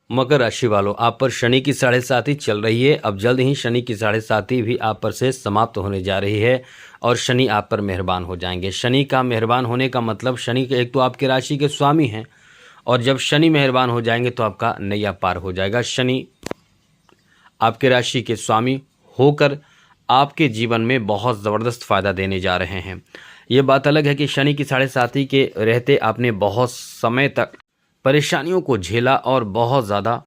मकर राशि वालों, आप पर शनि की 7.5 चल रही है। अब जल्द ही शनि की 7.5 भी आप पर से समाप्त होने जा रही है और शनि आप पर मेहरबान हो जाएंगे। शनि का मेहरबान होने का मतलब, शनि के एक तो आपकी राशि के स्वामी हैं और जब शनि मेहरबान हो जाएंगे तो आपका नैया पार हो जाएगा। शनि आपके राशि के स्वामी होकर आपके जीवन में बहुत ज़बरदस्त फ़ायदा देने जा रहे हैं। ये बात अलग है कि शनि की 7.5 के रहते आपने बहुत समय तक परेशानियों को झेला और बहुत ज़्यादा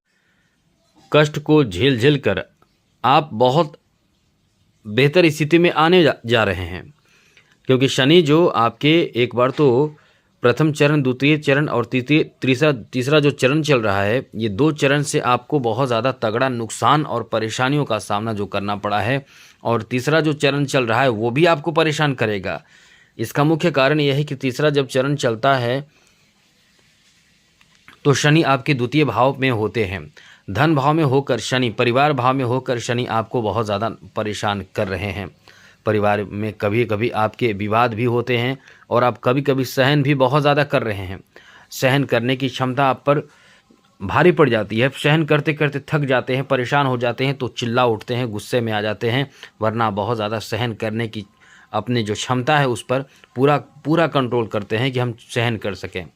कष्ट को झेल झेल कर आप बहुत बेहतर स्थिति में आने जा रहे हैं, क्योंकि शनि जो आपके एक बार तो प्रथम चरण, द्वितीय चरण और तीसरा जो चरण चल रहा है, ये 2 चरण से आपको बहुत ज़्यादा तगड़ा नुकसान और परेशानियों का सामना जो करना पड़ा है, और तीसरा जो चरण चल रहा है वो भी आपको परेशान करेगा। इसका मुख्य कारण यह है कि तीसरा जब चरण चलता है तो शनि आपके द्वितीय भाव में होते हैं। धन भाव में होकर शनि, परिवार भाव में होकर शनि आपको बहुत ज़्यादा परेशान कर रहे हैं। परिवार में कभी कभी आपके विवाद भी होते हैं और आप कभी कभी सहन भी बहुत ज़्यादा कर रहे हैं। सहन करने की क्षमता आप पर भारी पड़ जाती है। सहन करते करते थक जाते हैं, परेशान हो जाते हैं तो चिल्ला उठते हैं, गुस्से में आ जाते हैं, वरना बहुत ज़्यादा सहन करने की अपनी जो क्षमता है उस पर पूरा पूरा कंट्रोल करते हैं कि हम सहन कर सकें।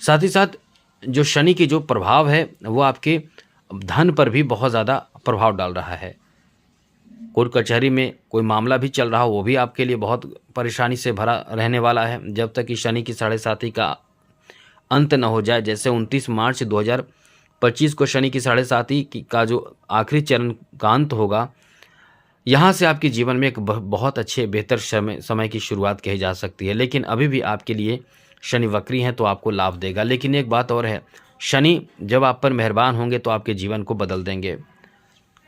साथ ही साथ जो शनि की जो प्रभाव है वो आपके धन पर भी बहुत ज़्यादा प्रभाव डाल रहा है। कोर्ट कचहरी में कोई मामला भी चल रहा हो, वो भी आपके लिए बहुत परेशानी से भरा रहने वाला है जब तक कि शनि की 7.5 का अंत न हो जाए। जैसे 29 मार्च 2025 को शनि की 7.5 का जो आखिरी चरण का अंत होगा, यहाँ से आपके जीवन में एक बहुत अच्छे बेहतर समय की शुरुआत कही जा सकती है। लेकिन अभी भी आपके लिए शनि वक्री हैं तो आपको लाभ देगा। लेकिन एक बात और है, शनि जब आप पर मेहरबान होंगे तो आपके जीवन को बदल देंगे।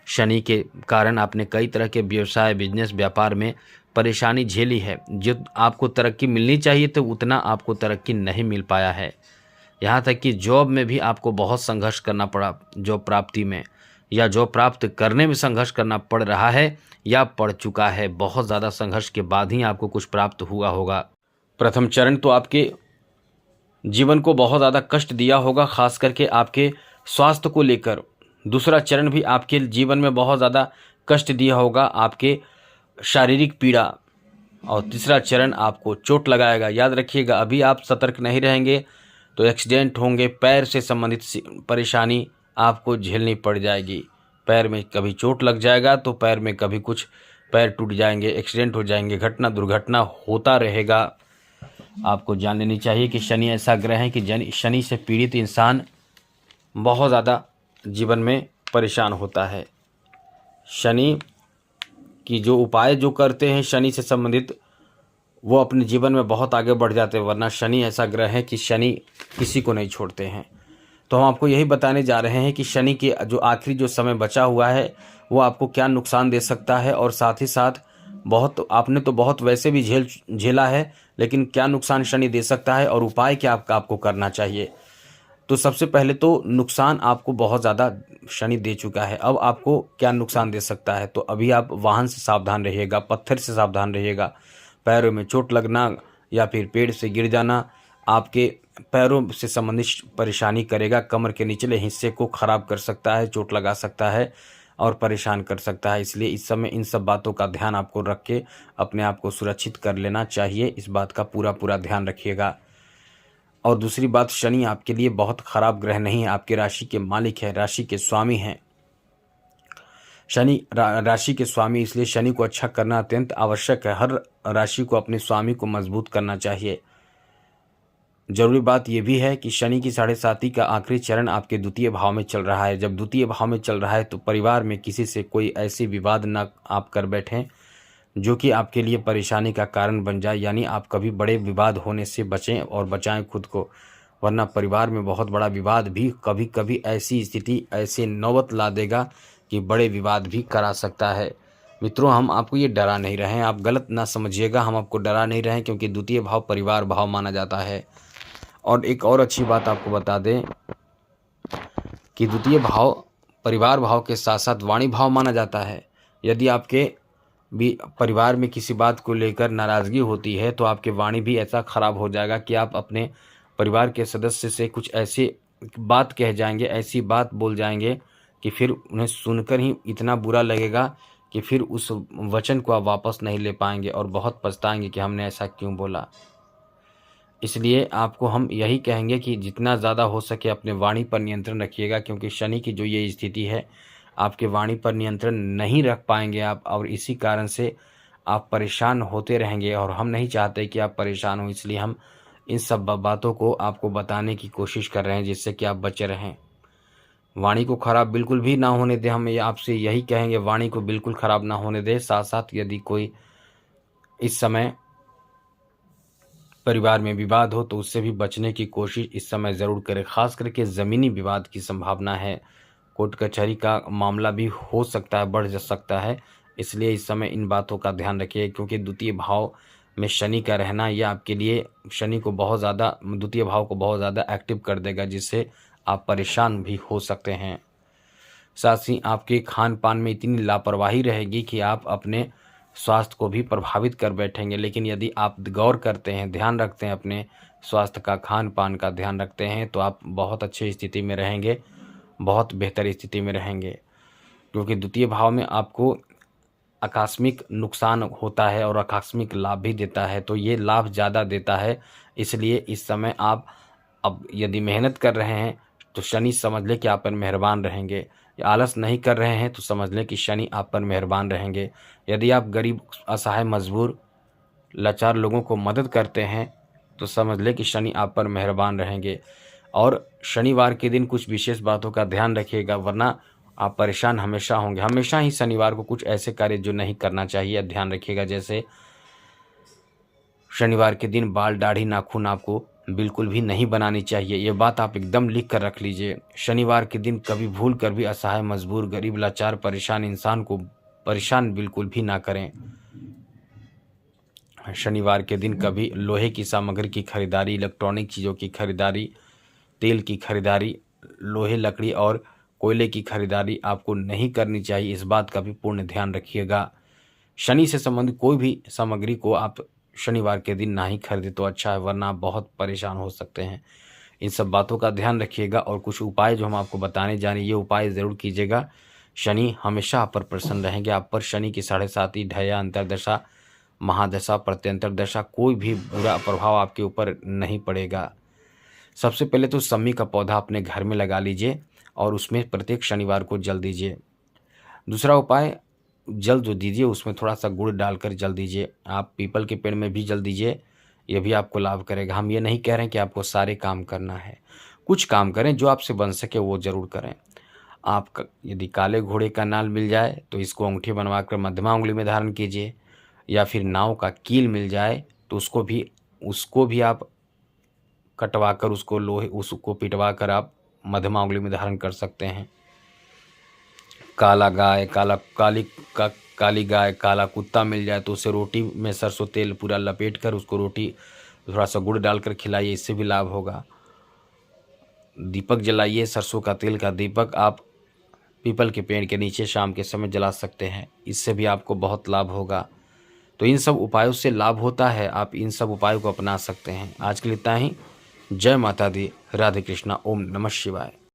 शनि के कारण आपने कई तरह के व्यवसाय, बिजनेस, व्यापार में परेशानी झेली है। जो आपको तरक्की मिलनी चाहिए तो उतना आपको तरक्की नहीं मिल पाया है। यहाँ तक कि जॉब में भी आपको बहुत संघर्ष करना पड़ा। जॉब प्राप्ति में या जॉब प्राप्त करने में संघर्ष करना पड़ रहा है या पड़ चुका है। बहुत ज़्यादा संघर्ष के बाद ही आपको कुछ प्राप्त हुआ होगा। प्रथम चरण तो आपके जीवन को बहुत ज़्यादा कष्ट दिया होगा, खास करके आपके स्वास्थ्य को लेकर। दूसरा चरण भी आपके जीवन में बहुत ज़्यादा कष्ट दिया होगा, आपके शारीरिक पीड़ा। और तीसरा चरण आपको चोट लगाएगा। याद रखिएगा, अभी आप सतर्क नहीं रहेंगे तो एक्सीडेंट होंगे। पैर से संबंधित परेशानी आपको झेलनी पड़ जाएगी। पैर में कभी चोट लग जाएगा तो पैर में कभी कुछ पैर टूट जाएंगे, एक्सीडेंट हो जाएंगे, घटना दुर्घटना होता रहेगा। आपको जान लेनी चाहिए कि शनि ऐसा ग्रह है कि शनि से पीड़ित इंसान बहुत ज़्यादा जीवन में परेशान होता है। शनि की जो उपाय जो करते हैं शनि से संबंधित, वो अपने जीवन में बहुत आगे बढ़ जाते हैं। वरना शनि ऐसा ग्रह है कि शनि किसी को नहीं छोड़ते हैं। तो हम आपको यही बताने जा रहे हैं कि शनि के जो आखिरी जो समय बचा हुआ है वो आपको क्या नुकसान दे सकता है, और साथ ही साथ बहुत आपने तो बहुत वैसे भी झेला है, लेकिन क्या नुकसान शनि दे सकता है और उपाय क्या आपको करना चाहिए। तो सबसे पहले तो नुकसान आपको बहुत ज़्यादा शनि दे चुका है। अब आपको क्या नुकसान दे सकता है, तो अभी आप वाहन से सावधान रहिएगा, पत्थर से सावधान रहिएगा। पैरों में चोट लगना या फिर पेड़ से गिर जाना आपके पैरों से संबंधित परेशानी करेगा। कमर के निचले हिस्से को खराब कर सकता है, चोट लगा सकता है और परेशान कर सकता है। इसलिए इस समय इन सब बातों का ध्यान आपको रख के अपने आप को सुरक्षित कर लेना चाहिए। इस बात का पूरा ध्यान रखिएगा। और दूसरी बात, शनि आपके लिए बहुत खराब ग्रह नहीं है, आपके राशि के मालिक है, राशि के स्वामी हैं। शनि राशि के स्वामी, इसलिए शनि को अच्छा करना अत्यंत आवश्यक है। हर राशि को अपने स्वामी को मजबूत करना चाहिए। जरूरी बात यह भी है कि शनि की 7.5 का आखिरी चरण आपके द्वितीय भाव में चल रहा है। जब द्वितीय भाव में चल रहा है तो परिवार में किसी से कोई ऐसी विवाद ना आप कर बैठें जो कि आपके लिए परेशानी का कारण बन जाए। यानी आप कभी बड़े विवाद होने से बचें और बचाएं खुद को, वरना परिवार में बहुत बड़ा विवाद भी कभी कभी ऐसी स्थिति, ऐसे नौबत ला देगा कि बड़े विवाद भी करा सकता है। मित्रों, हम आपको ये डरा नहीं रहे हैं, आप गलत ना समझिएगा। हम आपको डरा नहीं रहे हैं, क्योंकि द्वितीय भाव परिवार भाव माना जाता है। और एक और अच्छी बात आपको बता दें कि द्वितीय भाव परिवार भाव के साथ साथ वाणी भाव माना जाता है। यदि आपके भी परिवार में किसी बात को लेकर नाराज़गी होती है तो आपके वाणी भी ऐसा खराब हो जाएगा कि आप अपने परिवार के सदस्य से कुछ ऐसे बात कह जाएंगे, ऐसी बात बोल जाएंगे कि फिर उन्हें सुनकर ही इतना बुरा लगेगा कि फिर उस वचन को आप वापस नहीं ले पाएंगे और बहुत पछताएंगे कि हमने ऐसा क्यों बोला। इसलिए आपको हम यही कहेंगे कि जितना ज़्यादा हो सके अपने वाणी पर नियंत्रण रखिएगा, क्योंकि शनि की जो ये स्थिति है, आपके वाणी पर नियंत्रण नहीं रख पाएंगे आप, और इसी कारण से आप परेशान होते रहेंगे और हम नहीं चाहते कि आप परेशान हों। इसलिए हम इन सब बातों को आपको बताने की कोशिश कर रहे हैं जिससे कि आप बचे रहें। वाणी को खराब बिल्कुल भी ना होने दें, हम ये आपसे यही कहेंगे, वाणी को बिल्कुल खराब ना होने दें। साथ साथ यदि कोई इस समय परिवार में विवाद हो तो उससे भी बचने की कोशिश इस समय ज़रूर करें। ख़ास करके ज़मीनी विवाद की संभावना है, कोर्ट कचहरी का मामला भी हो सकता है, बढ़ जा सकता है। इसलिए इस समय इन बातों का ध्यान रखिए, क्योंकि द्वितीय भाव में शनि का रहना यह आपके लिए शनि को बहुत ज़्यादा, द्वितीय भाव को बहुत ज़्यादा एक्टिव कर देगा, जिससे आप परेशान भी हो सकते हैं। साथ ही आपके खान पान में इतनी लापरवाही रहेगी कि आप अपने स्वास्थ्य को भी प्रभावित कर बैठेंगे। लेकिन यदि आप गौर करते हैं, ध्यान रखते हैं, अपने स्वास्थ्य का, खान पान का ध्यान रखते हैं, तो आप बहुत अच्छी स्थिति में रहेंगे, बहुत बेहतर स्थिति में रहेंगे। क्योंकि द्वितीय भाव में आपको आकस्मिक नुकसान होता है और आकस्मिक लाभ भी देता है, तो ये लाभ ज़्यादा देता है। इसलिए इस समय आप अब यदि मेहनत कर रहे हैं तो शनि समझ लें कि आप पर मेहरबान रहेंगे, या आलस नहीं कर रहे हैं तो समझ लें कि शनि आप पर मेहरबान रहेंगे। यदि आप गरीब, असहाय, मजबूर, लाचार लोगों को मदद करते हैं तो समझ लें कि शनि आप पर मेहरबान रहेंगे। और शनिवार के दिन कुछ विशेष बातों का ध्यान रखिएगा, वरना आप परेशान हमेशा होंगे। हमेशा ही शनिवार को कुछ ऐसे कार्य जो नहीं करना चाहिए ध्यान रखिएगा, जैसे शनिवार के दिन बाल, दाढ़ी, नाखून आपको बिल्कुल भी नहीं बनानी चाहिए। ये बात आप एकदम लिख कर रख लीजिए। शनिवार के दिन कभी भूल कर भी असहाय, मजबूर, गरीब, लाचार, परेशान इंसान को परेशान बिल्कुल भी ना करें। शनिवार के दिन कभी लोहे की सामग्री की खरीदारी, इलेक्ट्रॉनिक चीज़ों की खरीदारी, तेल की खरीदारी, लोहे, लकड़ी और कोयले की खरीदारी आपको नहीं करनी चाहिए। इस बात का भी पूर्ण ध्यान रखिएगा। शनि से संबंधित कोई भी सामग्री को आप शनिवार के दिन ना ही खरीदें तो अच्छा है, वरना आप बहुत परेशान हो सकते हैं। इन सब बातों का ध्यान रखिएगा और कुछ उपाय जो हम आपको बताने जा रहे हैं, ये उपाय ज़रूर कीजिएगा। शनि हमेशा आप पर प्रसन्न रहेंगे। आप पर शनि की 7.5 ढैया, अंतर्दशा, महादशा, प्रत्यंतर दशा, कोई भी बुरा प्रभाव आपके ऊपर नहीं पड़ेगा। सबसे पहले तो सम्मी का पौधा अपने घर में लगा लीजिए और उसमें प्रत्येक शनिवार को जल दीजिए। दूसरा उपाय, जल जो दीजिए उसमें थोड़ा सा गुड़ डालकर जल दीजिए। आप पीपल के पेड़ में भी जल दीजिए, ये भी आपको लाभ करेगा। हम ये नहीं कह रहे हैं कि आपको सारे काम करना है, कुछ काम करें जो आपसे बन सके वो ज़रूर करें। आप यदि काले घोड़े का नाल मिल जाए तो इसको अंगूठी बनवाकर मध्यमा उंगली में धारण कीजिए, या फिर नाव का कील मिल जाए तो उसको भी आप कटवा कर, उसको पिटवा कर आप मध्यमा उंगली में धारण कर सकते हैं। काला गाय, काली गाय, काला कुत्ता मिल जाए तो उसे रोटी में सरसों तेल पूरा लपेट कर उसको रोटी थोड़ा सा गुड़ डालकर खिलाइए, इससे भी लाभ होगा। दीपक जलाइए, सरसों का तेल का दीपक आप पीपल के पेड़ के नीचे शाम के समय जला सकते हैं, इससे भी आपको बहुत लाभ होगा। तो इन सब उपायों से लाभ होता है, आप इन सब उपायों को अपना सकते हैं। आज के लिए इतना ही। जय माता दी, राधे कृष्णा, ओम नमः शिवाय।